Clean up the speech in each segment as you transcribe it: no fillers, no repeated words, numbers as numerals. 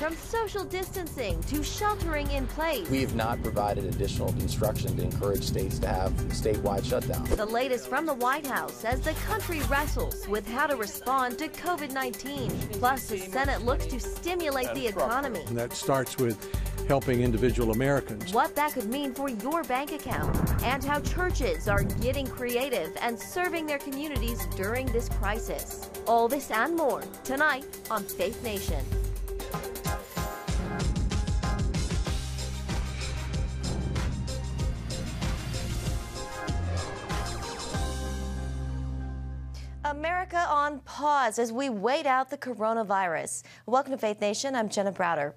from social distancing to sheltering in place. We have not provided additional instruction to encourage states to have statewide shutdown. The latest from the White House as the country wrestles with how to respond to COVID-19. Plus, the Senate looks to stimulate the economy. And that starts with helping individual Americans. What that could mean for your bank account and how churches are getting creative and serving their communities during this crisis. All this and more tonight on Faith Nation. America on pause as we wait out the coronavirus. Welcome to Faith Nation. I'm Jenna Browder.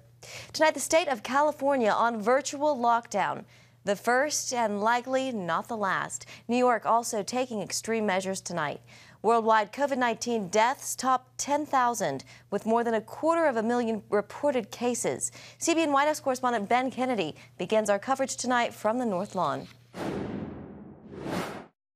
Tonight, the state of California on virtual lockdown. The first and likely not the last. New York also taking extreme measures tonight. Worldwide COVID-19 deaths top 10,000 with more than 250,000 reported cases. CBN White House correspondent Ben Kennedy begins our coverage tonight from the North Lawn.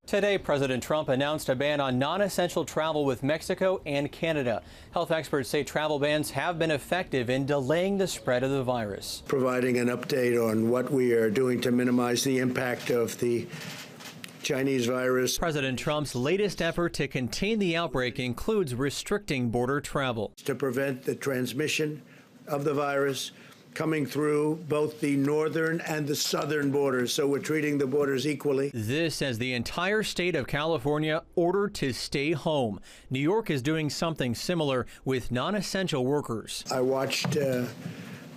Today, President Trump announced a ban on non-essential travel with Mexico and Canada. Health experts say travel bans have been effective in delaying the spread of the virus. Providing an update on what we are doing to minimize the impact of the Chinese virus. President Trump's latest effort to contain the outbreak includes restricting border travel. To prevent the transmission of the virus coming through both the northern and the southern borders, so we're treating the borders equally. This as the entire state of California ordered to stay home. New York is doing something similar with non-essential workers. I watched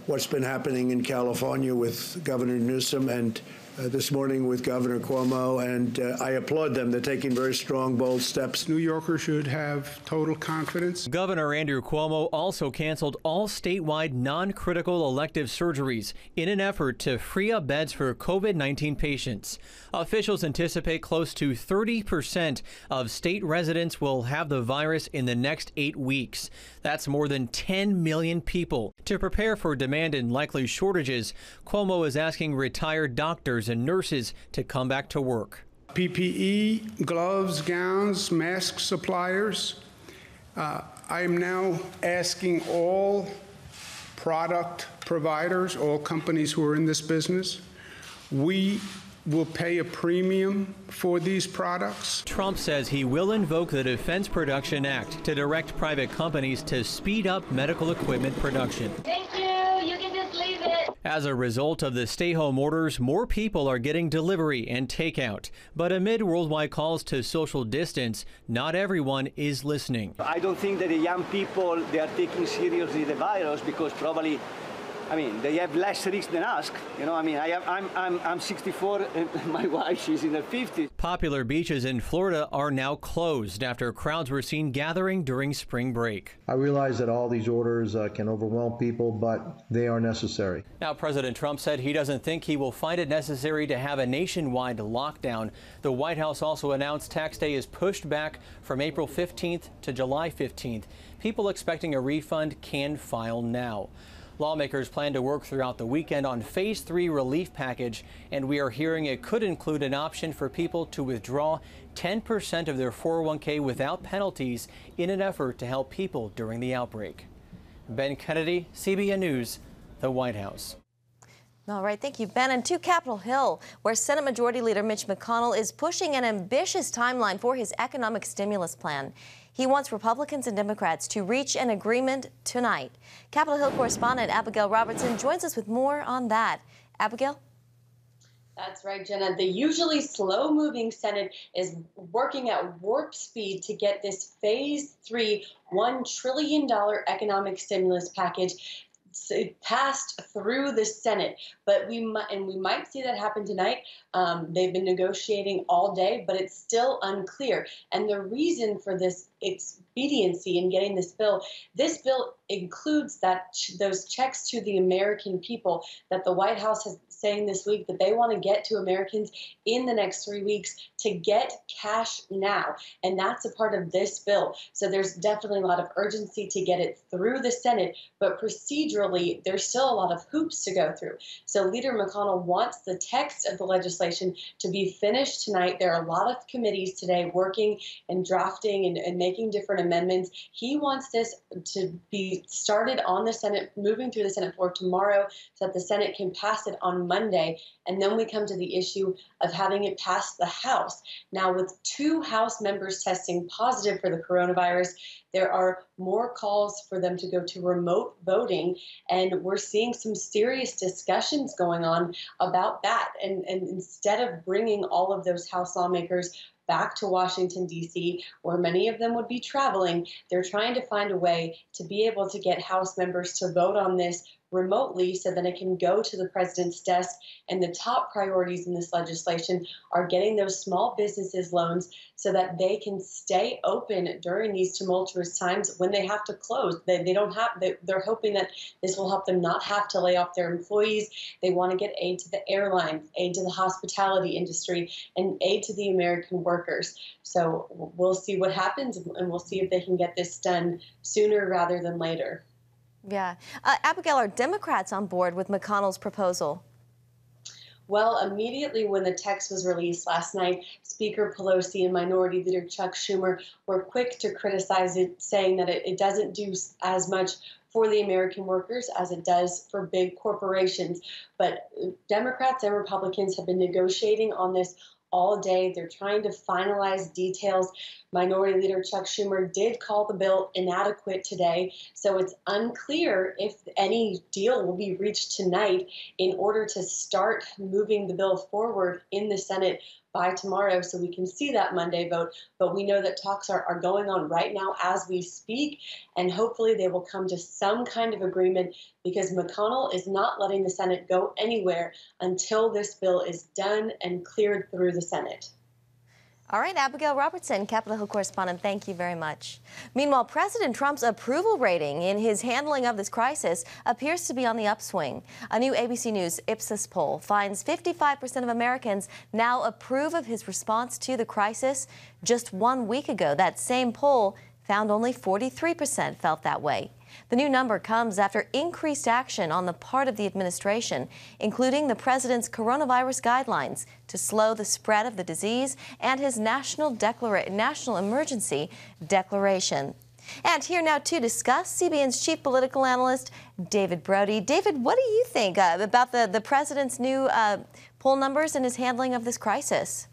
what's been happening in California with Governor Newsom and this morning with Governor Cuomo, and I applaud them. They're taking very strong, bold steps. New Yorkers should have total confidence. Governor Andrew Cuomo also canceled all statewide non-critical elective surgeries in an effort to free up beds for COVID-19 patients. Officials anticipate close to 30% of state residents will have the virus in the next 8 weeks. That's more than 10 million people. To prepare for demand and likely shortages, Cuomo is asking retired doctors and nurses to come back to work. PPE, gloves, gowns, mask suppliers. I am now asking all product providers, all companies who are in this business, we will pay a premium for these products. Trump says he will invoke the Defense Production Act to direct private companies to speed up medical equipment production. Thank you. You can just leave it. As a result of the stay-home orders, more people are getting delivery and takeout. But amid worldwide calls to social distance, not everyone is listening. I don't think that the young people, they are taking seriously the virus because probably, they have less risk than us. I'm 64 and my wife, she's in her 50s. Popular beaches in Florida are now closed after crowds were seen gathering during spring break. I realize that all these orders can overwhelm people, but they are necessary. Now, President Trump said he doesn't think he will find it necessary to have a nationwide lockdown. The White House also announced tax day is pushed back from April 15th to July 15th. People expecting a refund can file now. Lawmakers plan to work throughout the weekend on Phase 3 relief package, and we are hearing it could include an option for people to withdraw 10% of their 401k without penalties in an effort to help people during the outbreak. Ben Kennedy, CBN News, the White House. All right, thank you, Ben. And to Capitol Hill, where Senate Majority Leader Mitch McConnell is pushing an ambitious timeline for his economic stimulus plan. He wants Republicans and Democrats to reach an agreement tonight. Capitol Hill correspondent Abigail Robertson joins us with more on that. Abigail? That's right, Jenna. The usually slow-moving Senate is working at warp speed to get this Phase 3 $1 trillion economic stimulus package passed through the Senate, but we might see that happen tonight. They've been negotiating all day, but it's still unclear. And the reason for this expediency in getting this bill includes those checks to the American people that the White House has saying this week that they want to get to Americans in the next 3 weeks to get cash now. And that's a part of this bill. So there's definitely a lot of urgency to get it through the Senate, but procedurally, there's still a lot of hoops to go through. So Leader McConnell wants the text of the legislation to be finished tonight. There are a lot of committees today working and drafting and making making different amendments. He wants this to be started on the Senate, moving through the Senate floor tomorrow so that the Senate can pass it on Monday. And then we come to the issue of having it pass the House. Now, with 2 House members testing positive for the coronavirus, there are more calls for them to go to remote voting, and we're seeing some serious discussions going on about that. And instead of bringing all of those House lawmakers back to Washington, D.C., where many of them would be traveling, they're trying to find a way to be able to get House members to vote on this remotely so that it can go to the president's desk. And the top priorities in this legislation are getting those small businesses loans so that they can stay open during these tumultuous times when they have to close. They're hoping that this will help them not have to lay off their employees. They want to get aid to the airlines, aid to the hospitality industry, and aid to the American workers. So we'll see what happens, and we'll see if they can get this done sooner rather than later. Yeah. Abigail, are Democrats on board with McConnell's proposal? Well, immediately when the text was released last night, Speaker Pelosi and Minority Leader Chuck Schumer were quick to criticize it, saying that it doesn't do as much for the American workers as it does for big corporations. But Democrats and Republicans have been negotiating on this all day. They're trying to finalize details. Minority Leader Chuck Schumer did call the bill inadequate today, so it's unclear if any deal will be reached tonight in order to start moving the bill forward in the Senate by tomorrow so we can see that Monday vote. But we know that talks are going on right now as we speak, and hopefully they will come to some kind of agreement, because McConnell is not letting the Senate go anywhere until this bill is done and cleared through the Senate. All right, Abigail Robertson, Capitol Hill correspondent, thank you very much. Meanwhile, President Trump's approval rating in his handling of this crisis appears to be on the upswing. A new ABC News Ipsos poll finds 55% of Americans now approve of his response to the crisis. Just 1 week ago, that same poll found only 43% felt that way. The new number comes after increased action on the part of the administration, including the president's coronavirus guidelines to slow the spread of the disease and his national emergency declaration. And here now to discuss, CBN's chief political analyst, David Brody. David, what do you think about the president's new poll numbers and his handling of this crisis?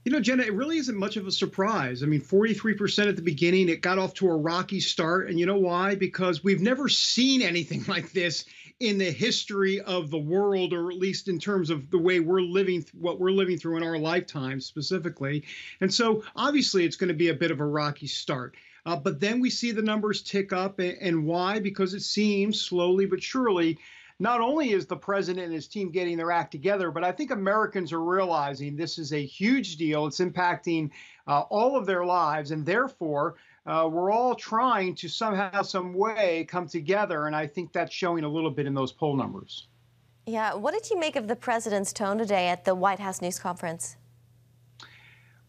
You know, Jenna, it really isn't much of a surprise. I mean, 43% at the beginning, it got off to a rocky start. And you know why? Because we've never seen anything like this in the history of the world, or at least in terms of the way we're living, what we're living through in our lifetime specifically. And so obviously it's going to be a bit of a rocky start. But then we see the numbers tick up. And why? Because it seems slowly but surely, not only is the president and his team getting their act together, but I think Americans are realizing this is a huge deal. It's impacting all of their lives, and therefore we're all trying to somehow, some way come together, and I think that's showing a little bit in those poll numbers. Yeah, what did you make of the president's tone today at the White House news conference?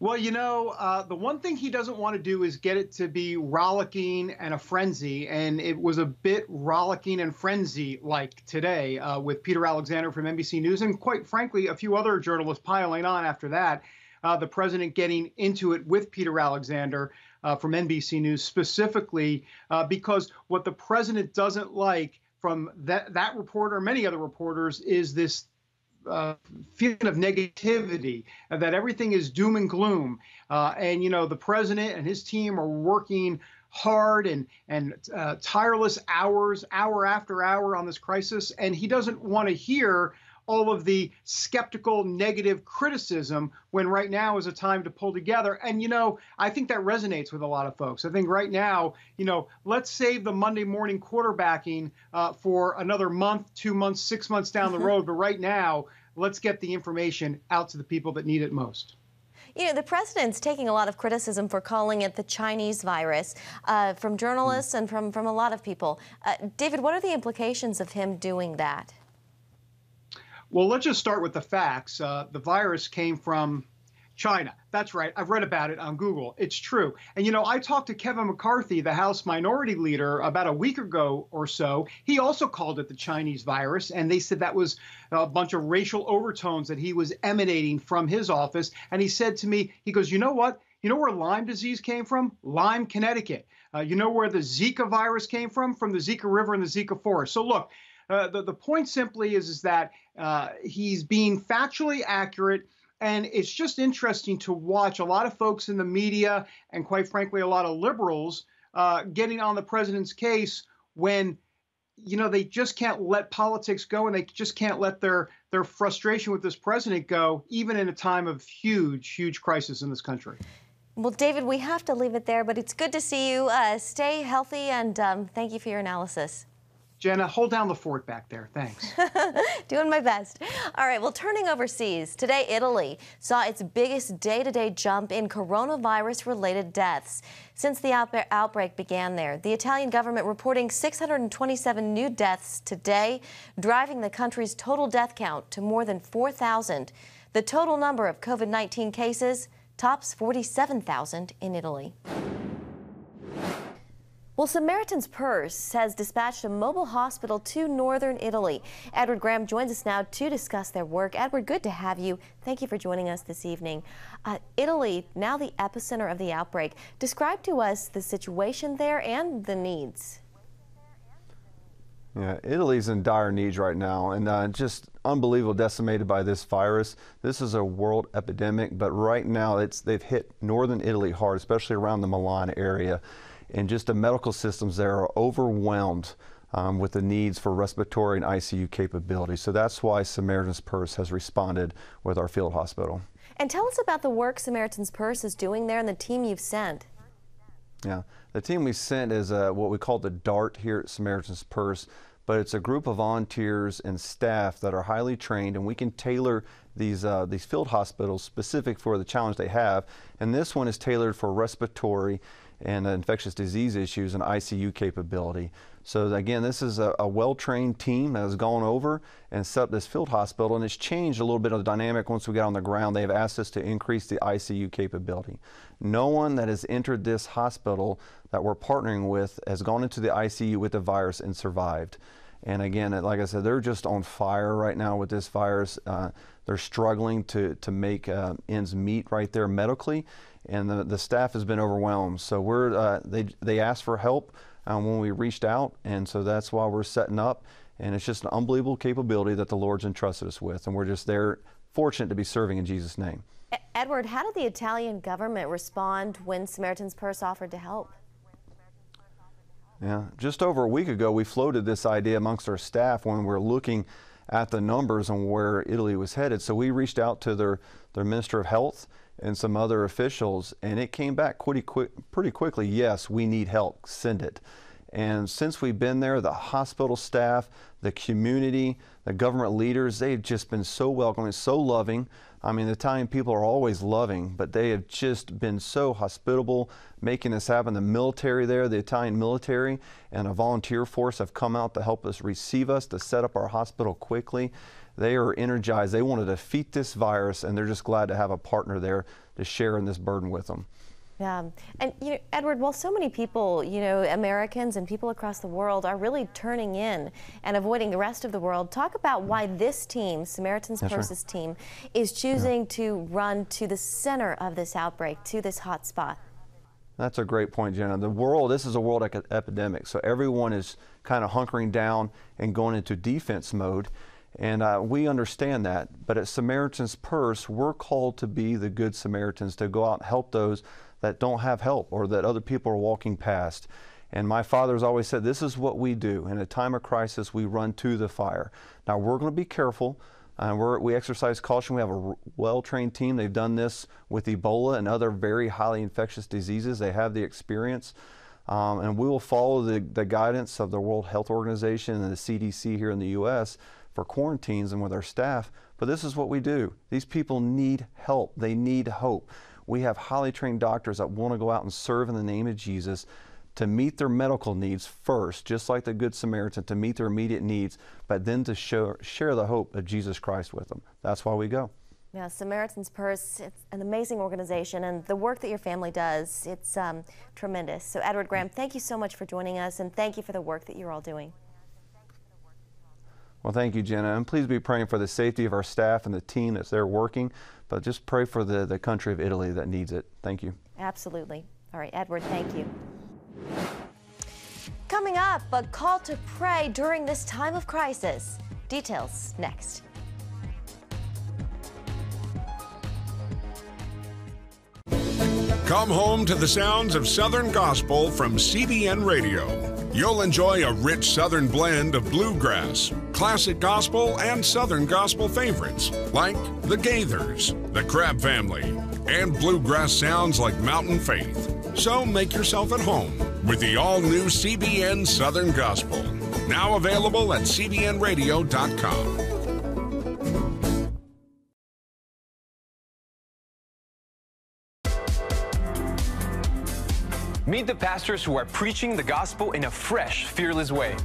Well, you know, the one thing he doesn't want to do is get it to be rollicking and a frenzy. And it was a bit rollicking and frenzy-like today with Peter Alexander from NBC News, and quite frankly, a few other journalists piling on after that. The president getting into it with Peter Alexander from NBC News specifically because what the president doesn't like from that reporter, many other reporters, is this feeling of negativity, that everything is doom and gloom. And, you know, the president and his team are working hard and tireless hours, hour after hour on this crisis. And he doesn't want to hear all of the skeptical, negative criticism when right now is a time to pull together. And, you know, I think that resonates with a lot of folks. I think right now, you know, let's save the Monday morning quarterbacking for another month, 2 months, 6 months down the road. But right now, let's get the information out to the people that need it most. You know, the president's taking a lot of criticism for calling it the Chinese virus from journalists and from a lot of people. David, what are the implications of him doing that? Well, let's just start with the facts. The virus came from China. That's right. I've read about it on Google. It's true. And, you know, I talked to Kevin McCarthy, the House Minority Leader, about a week ago or so. He also called it the Chinese virus, and they said that was a bunch of racial overtones that he was emanating from his office. And he said to me, he goes, you know what? You know where Lyme disease came from? Lyme, Connecticut. You know where the Zika virus came from? From the Zika River and the Zika Forest. So look, the point simply is that he's being factually accurate. And it's just interesting to watch a lot of folks in the media and, quite frankly, a lot of liberals getting on the president's case when, you know, they just can't let politics go, and they just can't let their frustration with this president go, even in a time of huge crisis in this country. Well, David, we have to leave it there, but it's good to see you. Stay healthy, and thank you for your analysis. Jenna, hold down the fort back there. Thanks. Doing my best. All right, well, turning overseas, today Italy saw its biggest day-to-day jump in coronavirus-related deaths since the outbreak began there. The Italian government reporting 627 new deaths today, driving the country's total death count to more than 4,000. The total number of COVID-19 cases tops 47,000 in Italy. Well, Samaritans Purse has dispatched a mobile hospital to northern Italy. Edward Graham joins us now to discuss their work. Edward, good to have you. Thank you for joining us this evening. Italy, now the epicenter of the outbreak. Describe to us the situation there and the needs. Yeah, Italy's in dire needs right now, and just unbelievable, decimated by this virus. This is a world epidemic, but right now they've hit northern Italy hard, especially around the Milan area. And just the medical systems there are overwhelmed with the needs for respiratory and ICU capability. So that's why Samaritans Purse has responded with our field hospital. And tell us about the work Samaritans Purse is doing there and the team you've sent. Yeah, the team we sent is what we call the DART here at Samaritans Purse, but it's a group of volunteers and staff that are highly trained, and we can tailor these field hospitals specific for the challenge they have. And this one is tailored for respiratory and infectious disease issues and ICU capability. So again, this is a well-trained team that has gone over and set up this field hospital, and it's changed a little bit of the dynamic once we got on the ground. They've asked us to increase the ICU capability. No one that has entered this hospital that we're partnering with has gone into the ICU with the virus and survived. And again, like I said, they're just on fire right now with this virus. They're struggling to make ends meet right there medically, and the staff has been overwhelmed. So they asked for help when we reached out, and so that's why we're setting up. And it's just an unbelievable capability that the Lord's entrusted us with, and we're just there, fortunate to be serving in Jesus' name. Edward, how did the Italian government respond when Samaritans Purse offered to help? Yeah, just over a week ago, we floated this idea amongst our staff when we were looking at the numbers and where Italy was headed. So we reached out to their Minister of Health and some other officials, and it came back pretty quickly. Yes, we need help. Send it. And since we've been there, the hospital staff, the community, the government leaders, they've just been so welcoming, so loving. I mean, the Italian people are always loving, but they have just been so hospitable, making this happen. The military there, the Italian military and a volunteer force have come out to help us receive us, to set up our hospital quickly. They are energized. They want to defeat this virus, and they're just glad to have a partner there to share in this burden with them. Yeah, and you know, Edward, while so many people, you know, Americans and people across the world are really turning in and avoiding the rest of the world, talk about why this team, Samaritans Purse's team, is choosing to run to the center of this outbreak, to this hot spot. That's a great point, Jenna. This is a world epidemic, so everyone is kind of hunkering down and going into defense mode. And we understand that, but at Samaritans Purse, we're called to be the good Samaritans, to go out and help those that don't have help or that other people are walking past. And my father's always said, this is what we do. In a time of crisis, we run to the fire. Now, we're going to be careful. We exercise caution. We have a well-trained team. They've done this with Ebola and other very highly infectious diseases. They have the experience. And we will follow the guidance of the World Health Organization and the CDC here in the U.S. for quarantines and with our staff. But this is what we do. These people need help. They need hope. We have highly trained doctors that want to go out and serve in the name of Jesus to meet their medical needs first, just like the Good Samaritan, to meet their immediate needs, but then to share the hope of Jesus Christ with them. That's why we go. Yeah, Samaritans Purse, it's an amazing organization, and the work that your family does, it's tremendous. So Edward Graham, thank you so much for joining us, and thank you for the work that you're all doing. Well, thank you, Jenna, and please be praying for the safety of our staff and the team that's there working, but just pray for the country of Italy that needs it. Thank you. Absolutely. All right, Edward, thank you. Coming up, a call to pray during this time of crisis. Details next. Come home to the sounds of Southern Gospel from CBN Radio. You'll enjoy a rich Southern blend of bluegrass, classic gospel, and Southern gospel favorites like the Gaithers, the Crab Family, and bluegrass sounds like Mountain Faith. So make yourself at home with the all-new CBN Southern Gospel. Now available at cbnradio.com. Meet the pastors who are preaching the gospel in a fresh, fearless way.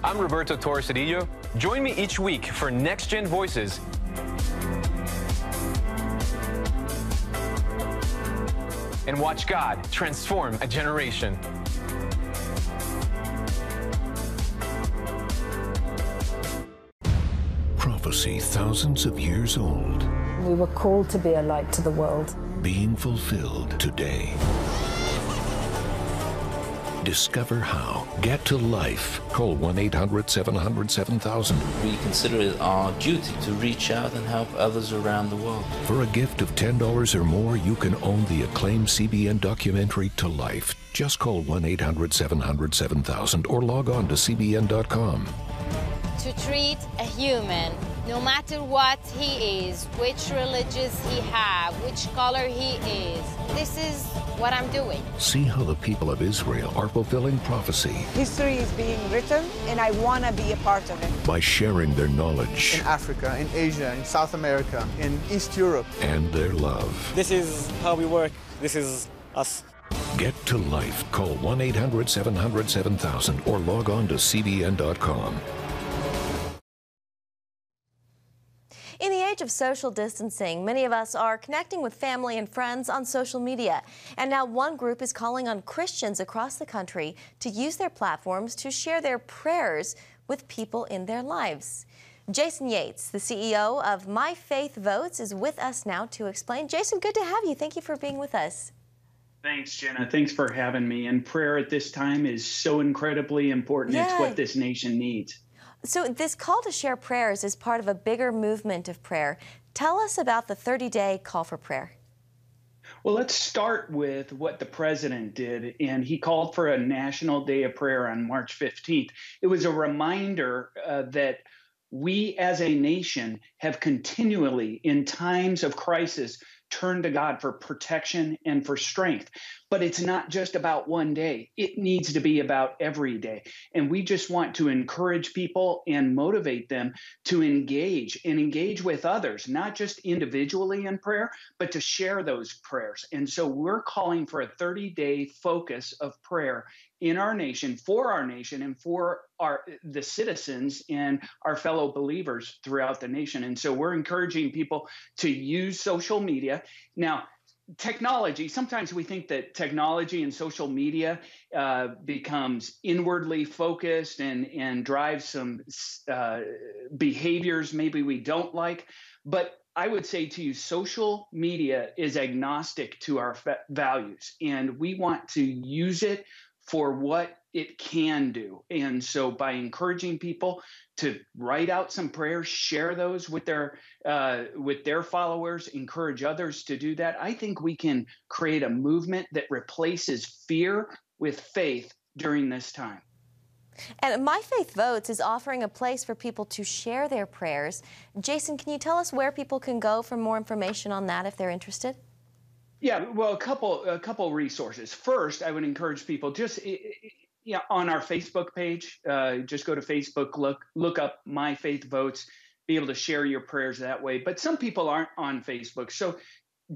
I'm Roberto Torresadillo. Join me each week for Next Gen Voices. And watch God transform a generation. Prophecy thousands of years old. We were called to be a light to the world. Being fulfilled today. Discover how. Get to life. Call 1-800-700-7000. We consider it our duty to reach out and help others around the world. For a gift of $10 or more, you can own the acclaimed CBN documentary To Life. Just call 1-800-700-7000 or log on to cbn.com. To treat a human, no matter what he is, which religious he have, which color he is. This is what I'm doing. See how the people of Israel are fulfilling prophecy. History is being written, and I want to be a part of it. By sharing their knowledge. In Africa, in Asia, in South America, in East Europe. And their love. This is how we work. This is us. Get to life. Call 1-800-700-7000 or log on to cbn.com. In the age of social distancing, many of us are connecting with family and friends on social media. And now one group is calling on Christians across the country to use their platforms to share their prayers with people in their lives. Jason Yates, the CEO of My Faith Votes, is with us now to explain. Jason, good to have you. Thank you for being with us. Thanks, Jenna. Thanks for having me. And prayer at this time is so incredibly important. Yeah. It's what this nation needs. So this call to share prayers is part of a bigger movement of prayer. Tell us about the 30-day call for prayer. Well, let's start with what the president did, and he called for a National Day of Prayer on March 15th. It was a reminder that we as a nation have continually, in times of crisis, turned to God for protection and for strength. But it's not just about one day. It needs to be about every day. And we just want to encourage people and motivate them to engage with others, not just individually in prayer, but to share those prayers. And so we're calling for a 30-day focus of prayer in our nation, and for the citizens and our fellow believers throughout the nation. And so we're encouraging people to use social media. Now, technology, sometimes we think that technology and social media becomes inwardly focused and drives some behaviors maybe we don't like. But I would say to you, social media is agnostic to our values, and we want to use it for what it can do. And so by encouraging people to write out some prayers, share those with their followers, encourage others to do that, I think we can create a movement that replaces fear with faith during this time. And My Faith Votes is offering a place for people to share their prayers. Jason, can you tell us where people can go for more information on that if they're interested? Yeah, well, a couple resources. First, I would encourage people just on our Facebook page, just go to Facebook, look up My Faith Votes, be able to share your prayers that way. But some people aren't on Facebook, so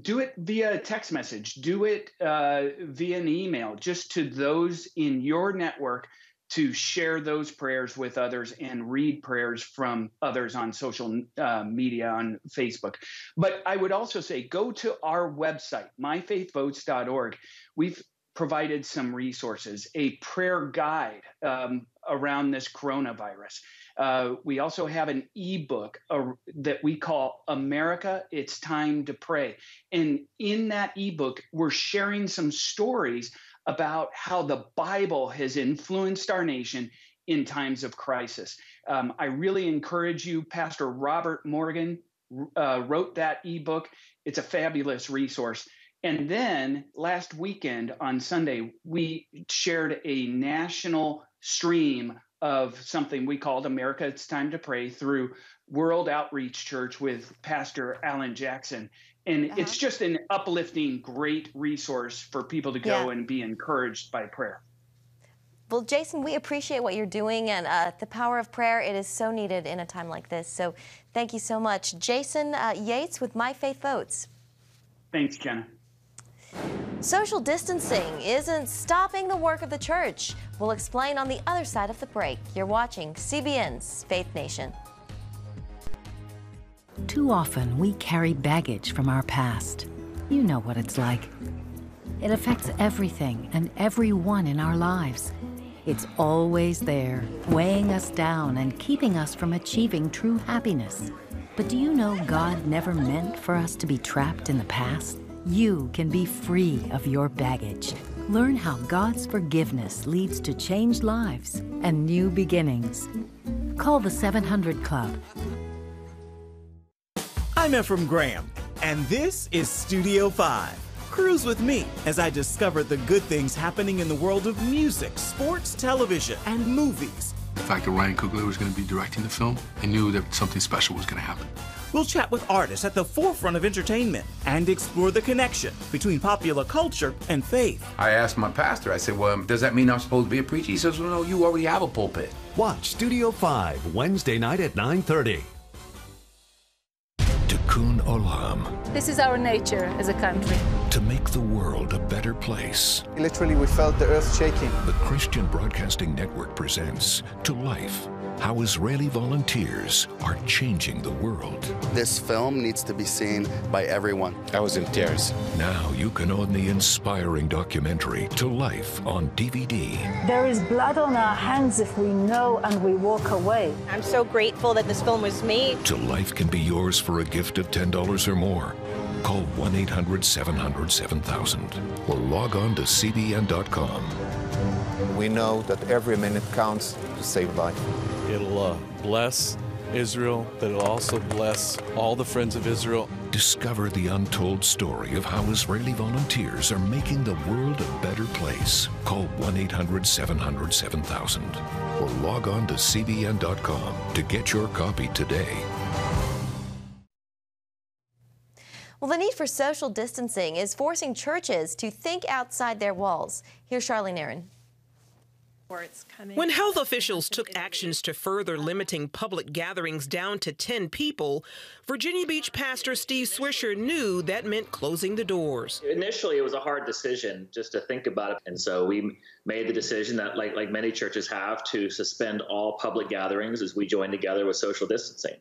do it via text message, do it via an email, just to those in your network, to share those prayers with others and read prayers from others on social media on Facebook. But I would also say go to our website, myfaithvotes.org. We've provided some resources, a prayer guide around this coronavirus, We also have an ebook that we call America, It's Time to Pray. And in that ebook, we're sharing some stories about how the Bible has influenced our nation in times of crisis. I really encourage you. Pastor Robert Morgan wrote that ebook. It's a fabulous resource. And then last weekend on Sunday, we shared a national stream of something we called America, It's Time to Pray through World Outreach Church with Pastor Alan Jackson. And it's just an uplifting, great resource for people to go and be encouraged by prayer. Well, Jason, we appreciate what you're doing, and the power of prayer, it is so needed in a time like this. So thank you so much. Jason Yates with My Faith Votes. Thanks, Jenna. Social distancing isn't stopping the work of the church. We'll explain on the other side of the break. You're watching CBN's Faith Nation. Too often, we carry baggage from our past. You know what it's like. It affects everything and everyone in our lives. It's always there, weighing us down and keeping us from achieving true happiness. But do you know God never meant for us to be trapped in the past? You can be free of your baggage. Learn how God's forgiveness leads to changed lives and new beginnings. Call the 700 Club. I'm Ephraim Graham, and this is Studio 5. Cruise with me as I discover the good things happening in the world of music, sports, television, and movies. The fact that Ryan Coogler was going to be directing the film, I knew that something special was going to happen. We'll chat with artists at the forefront of entertainment and explore the connection between popular culture and faith. I asked my pastor, I said, well, does that mean I'm supposed to be a preacher? He says, well, no, you already have a pulpit. Watch Studio 5, Wednesday night at 9:30. Tikkun Olam. This is our nature as a country. To make the world a better place. Literally, we felt the earth shaking. The Christian Broadcasting Network presents To Life, how Israeli volunteers are changing the world. This film needs to be seen by everyone. I was in tears. Now you can own the inspiring documentary To Life on DVD. There is blood on our hands if we know and we walk away. I'm so grateful that this film was made. To Life can be yours for a gift of $10 or more. Call 1-800-700-7000 or log on to CBN.com. We know that every minute counts to save life. It'll bless Israel, but it'll also bless all the friends of Israel. Discover the untold story of how Israeli volunteers are making the world a better place. Call 1-800-700-7000 or log on to CBN.com to get your copy today. Well, the need for social distancing is forcing churches to think outside their walls. Here's Charlene Aaron. When health officials took actions to further limiting public gatherings down to 10 people, Virginia Beach pastor Steve Swisher knew that meant closing the doors. Initially, it was a hard decision just to think about it. And so we made the decision that, like many churches have, to suspend all public gatherings as we join together with social distancing.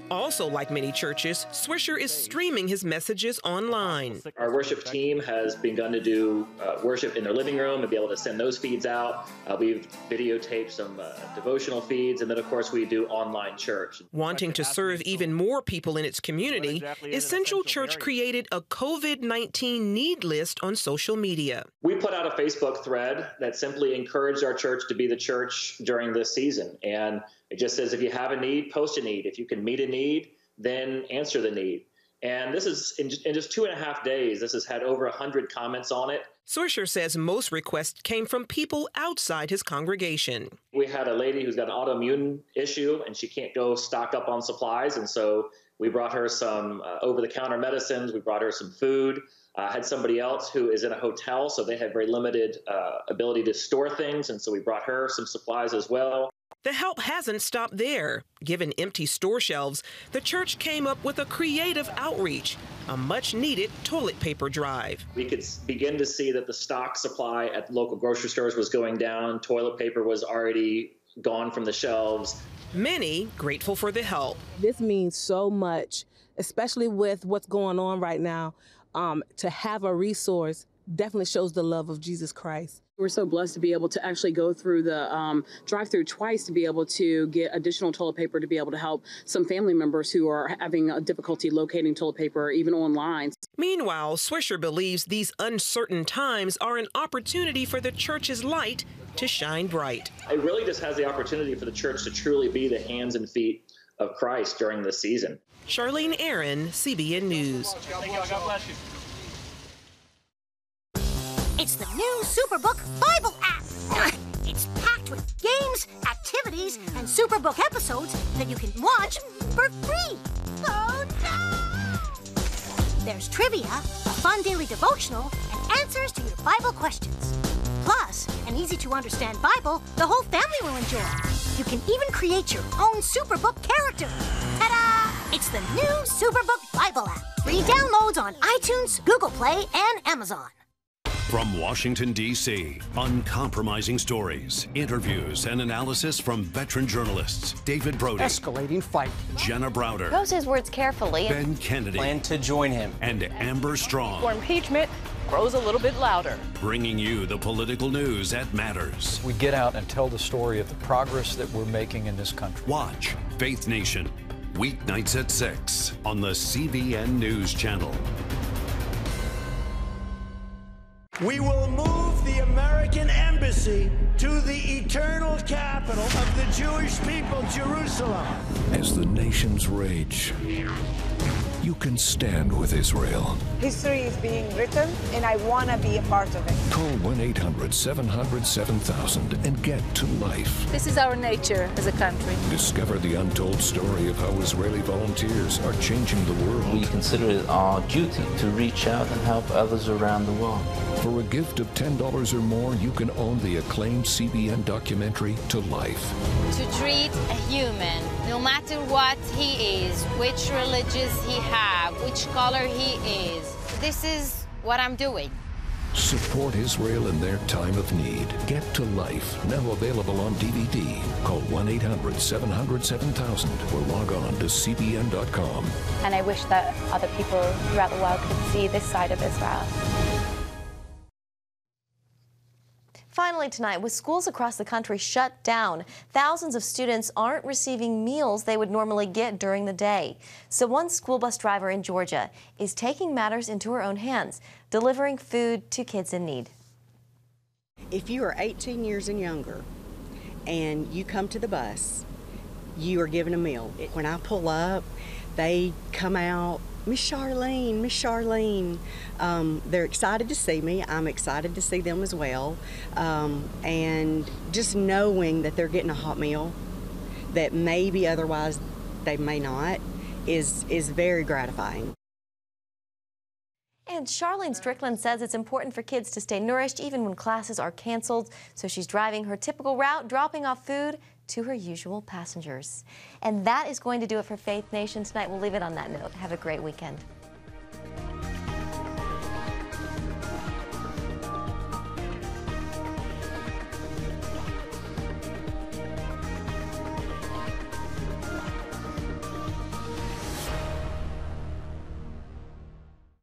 Also, like many churches, Swisher is streaming his messages online. Our worship team has begun to do worship in their living room and be able to send those feeds out. We've videotaped some devotional feeds, and then, of course, we do online church. Wanting to serve even more people in its community, Essential Church created a COVID-19 need list on social media. We put out a Facebook thread that simply encouraged our church to be the church during this season. And it just says, if you have a need, post a need. If you can meet a need, then answer the need. And this is, in just 2.5 days, this has had over 100 comments on it. Swisher says most requests came from people outside his congregation. We had a lady who's got an autoimmune issue, and she can't go stock up on supplies. And so we brought her some over-the-counter medicines. We brought her some food. Had somebody else who is in a hotel, so they have very limited ability to store things. And so we brought her some supplies as well. The help hasn't stopped there. Given empty store shelves, the church came up with a creative outreach, a much-needed toilet paper drive. We could begin to see that the stock supply at local grocery stores was going down. Toilet paper was already gone from the shelves. Many grateful for the help. This means so much, especially with what's going on right now. To have a resource definitely shows the love of Jesus Christ. We're so blessed to be able to actually go through the drive-through twice to be able to get additional toilet paper to be able to help some family members who are having a difficulty locating toilet paper, even online. Meanwhile, Swisher believes these uncertain times are an opportunity for the church's light to shine bright. It really just has the opportunity for the church to truly be the hands and feet of Christ during this season. Charlene Aaron, CBN News. God bless you. It's the new Superbook Bible app. It's packed with games, activities, and Superbook episodes that you can watch for free. Oh, no! There's trivia, a fun daily devotional, and answers to your Bible questions. Plus, an easy-to-understand Bible the whole family will enjoy. You can even create your own Superbook character. Ta-da! It's the new Superbook Bible app. Free downloads on iTunes, Google Play, and Amazon. From Washington, D.C., uncompromising stories, interviews, and analysis from veteran journalists David Brody. Escalating fight. Jenna Browder. Chose his words carefully. Ben Kennedy. Plan to join him. And Amber Strong. For impeachment grows a little bit louder. Bringing you the political news that matters. We get out and tell the story of the progress that we're making in this country. Watch Faith Nation, weeknights at 6 on the CBN News Channel. We will move the American embassy to the eternal capital of the Jewish people, Jerusalem. As the nations rage, you can stand with Israel. History is being written, and I want to be a part of it. Call 1-800-700-7000 and get to life. This is our nature as a country. Discover the untold story of how Israeli volunteers are changing the world. We consider it our duty to reach out and help others around the world. For a gift of $10 or more, you can own the acclaimed CBN documentary To Life. To treat a human, no matter what he is, which religious he have, which color he is, this is what I'm doing. Support Israel in their time of need. Get to Life, now available on DVD. Call 1-800-700-7000 or log on to cbn.com. And I wish that other people throughout the world could see this side of Israel. Finally tonight, with schools across the country shut down, thousands of students aren't receiving meals they would normally get during the day. So one school bus driver in Georgia is taking matters into her own hands, delivering food to kids in need. If you are 18 years and younger and you come to the bus, you are given a meal. When I pull up, they come out, Miss Charlene, Miss Charlene. They're excited to see me. I'm excited to see them as well. And just knowing that they're getting a hot meal that maybe otherwise they may not is very gratifying. And Charlene Strickland says it's important for kids to stay nourished even when classes are canceled. So she's driving her typical route, dropping off food to her usual passengers. And that is going to do it for Faith Nation tonight. We'll leave it on that note. Have a great weekend.